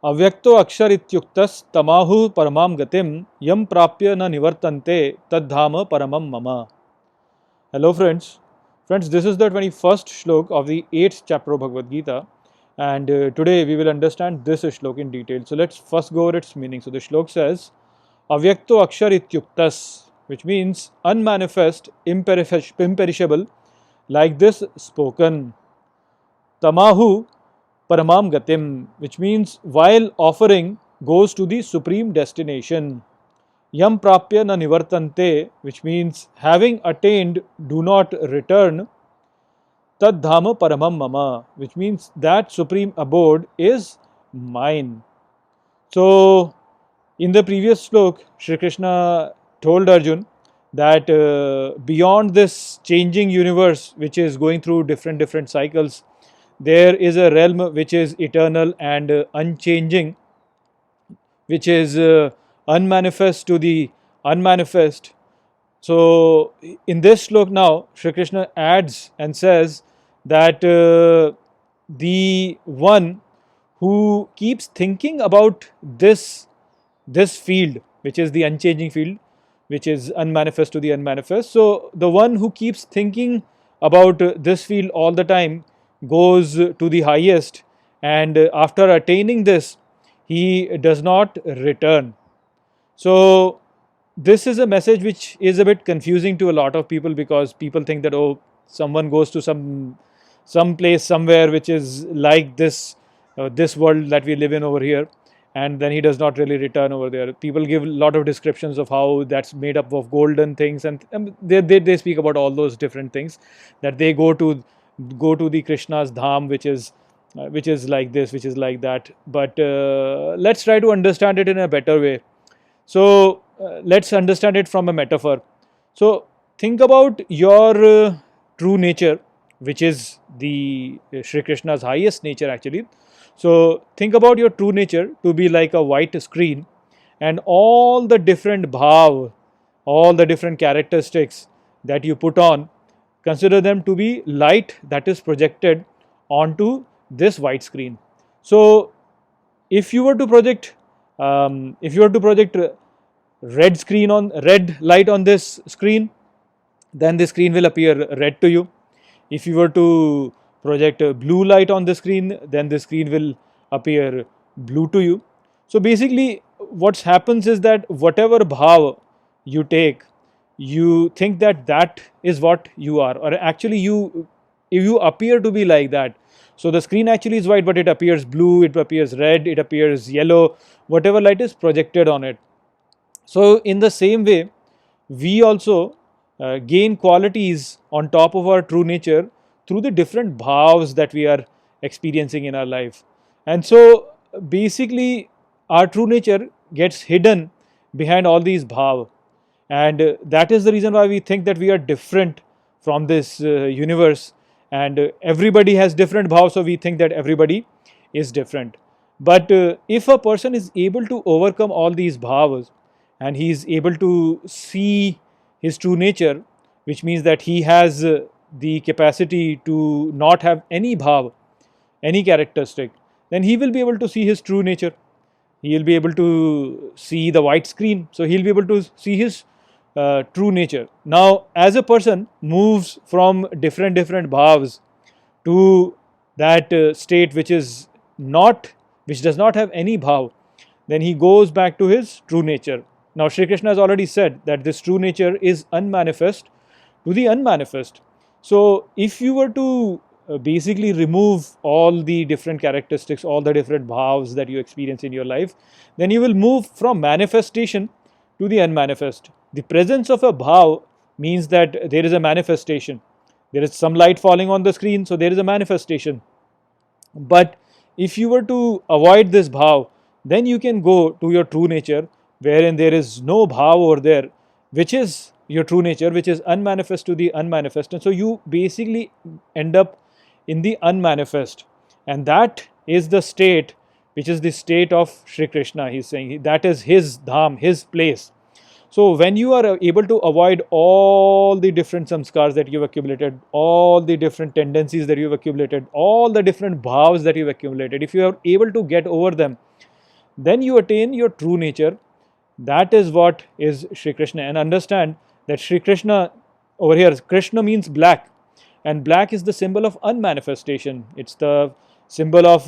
अव्यक्तो अक्षर इत्युक्तस् तमाहु परमां गतिम यम प्राप्य न निवर्तन्ते तद्धाम paramam mama. Hello friends. Friends, this is the 21st shlok of the 8th chapter of Bhagavad Gita, and today we will understand this shlok in detail. So let's first go over its meaning. So the shlok says Avyakto akshar ityuktas, which means unmanifest, imperishable, like this spoken. Tamahu paramam gatim, which means while offering goes to the supreme destination. Yam prapya na nivartante, which means having attained do not return. Tad dhama paramam mama, which means that supreme abode is mine. So in the previous slok, Shri Krishna told Arjun that beyond this changing universe, which is going through different cycles, there is a realm which is eternal and unchanging, which is unmanifest to the unmanifest. So in this slok now, Shri Krishna adds and says that the one who keeps thinking about this field, which is the unchanging field, which is unmanifest to the unmanifest. So the one who keeps thinking about this field all the time goes to the highest, and after attaining this, he does not return. So this is a message which is a bit confusing to a lot of people, because people think that, oh, someone goes to some place somewhere which is like this this world that we live in over here, and then he does not really return over there. People give a lot of descriptions of how that's made up of golden things, and they speak about all those different things, that they go to the Krishna's dham, which is like this, which is like that. But let's try to understand it in a better way. So let's understand it from a metaphor. So think about your true nature, which is the Shri Krishna's highest nature actually. So think about your true nature to be like a white screen, and all the different bhav, all the different characteristics that you put on, consider them to be light that is projected onto this white screen. So if you were to project red light on this screen, then the screen will appear red to you. If you were to project a blue light on the screen, then the screen will appear blue to you. So basically what happens is that whatever bhav you take, you think that that is what you are, or actually you appear to be like that. So the screen actually is white, but it appears blue, it appears red, it appears yellow, whatever light is projected on it. So in the same way, we also gain qualities on top of our true nature through the different bhavs that we are experiencing in our life. And so basically our true nature gets hidden behind all these bhav, and that is the reason why we think that we are different from this universe, and everybody has different bhavs, so we think that everybody is different. But if a person is able to overcome all these bhavas, and he is able to see his true nature, which means that he has the capacity to not have any bhav, any characteristic, then he will be able to see his true nature. He will be able to see the white screen, so he'll be able to see his true nature. Now, as a person moves from different bhavs to that state which is not, which does not have any bhav, then he goes back to his true nature. Now, Shri Krishna has already said that this true nature is unmanifest to the unmanifest. So, if you were to basically remove all the different characteristics, all the different bhavs that you experience in your life, then you will move from manifestation to the unmanifest. The presence of a bhav means that there is a manifestation. There is some light falling on the screen, so there is a manifestation. But if you were to avoid this bhav, then you can go to your true nature, wherein there is no bhav over there, which is your true nature, which is unmanifest to the unmanifest. And so you basically end up in the unmanifest, and that is the state which is the state of Shri Krishna. He is saying that is his dham, his place. So when you are able to avoid all the different samskars that you've accumulated, all the different tendencies that you've accumulated, all the different bhavs that you've accumulated, if you are able to get over them, then you attain your true nature. That is what is Shri Krishna. And understand that Shri Krishna, over here, Krishna means black, and black is the symbol of unmanifestation. It's the symbol of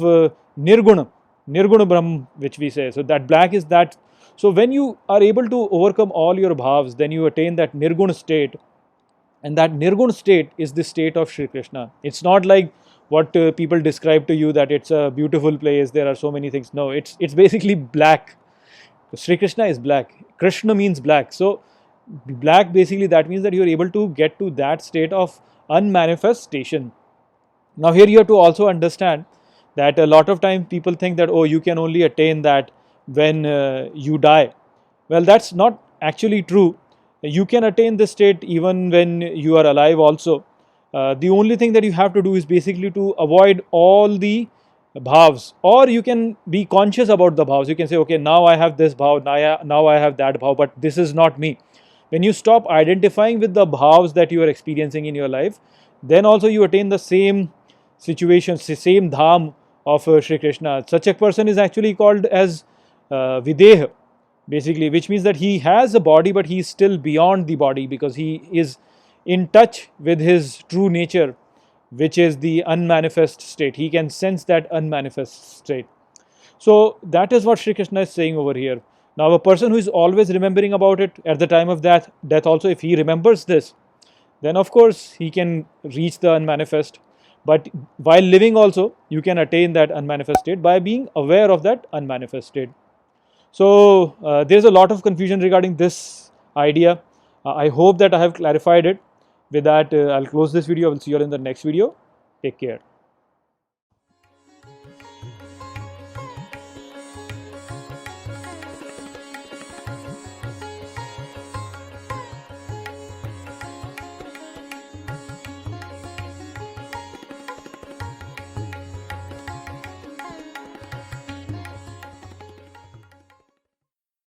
Nirguna Brahm, which we say. So that black is that. So when you are able to overcome all your bhavs, then you attain that Nirguna state, and that Nirgun state is the state of Shri Krishna. It's not like what people describe to you, that it's a beautiful place, there are so many things. No, it's basically black. Shri Krishna is black. Krishna means black. So black, basically that means that you're able to get to that state of unmanifestation. Now here you have to also understand that a lot of time people think that, oh, you can only attain that when you die. Well, that's not actually true. You can attain this state even when you are alive also. The only thing that you have to do is basically to avoid all the bhavs, or you can be conscious about the bhavs. You can say, okay, now I have this bhav, now I have that bhav, but this is not me. When you stop identifying with the bhavs that you are experiencing in your life, then also you attain the same situation, same dham of Shri Krishna. Such a person is actually called as Videha, basically, which means that he has a body, but he is still beyond the body, because he is in touch with his true nature, which is the unmanifest state. He can sense that unmanifest state. So that is what Shri Krishna is saying over here. Now, a person who is always remembering about it at the time of death also, if he remembers this, then of course he can reach the unmanifest. But while living also, you can attain that unmanifest state by being aware of that unmanifest state. So there's a lot of confusion regarding this idea. I hope that I have clarified it. With that, I'll close this video. I will see you all in the next video. Take care.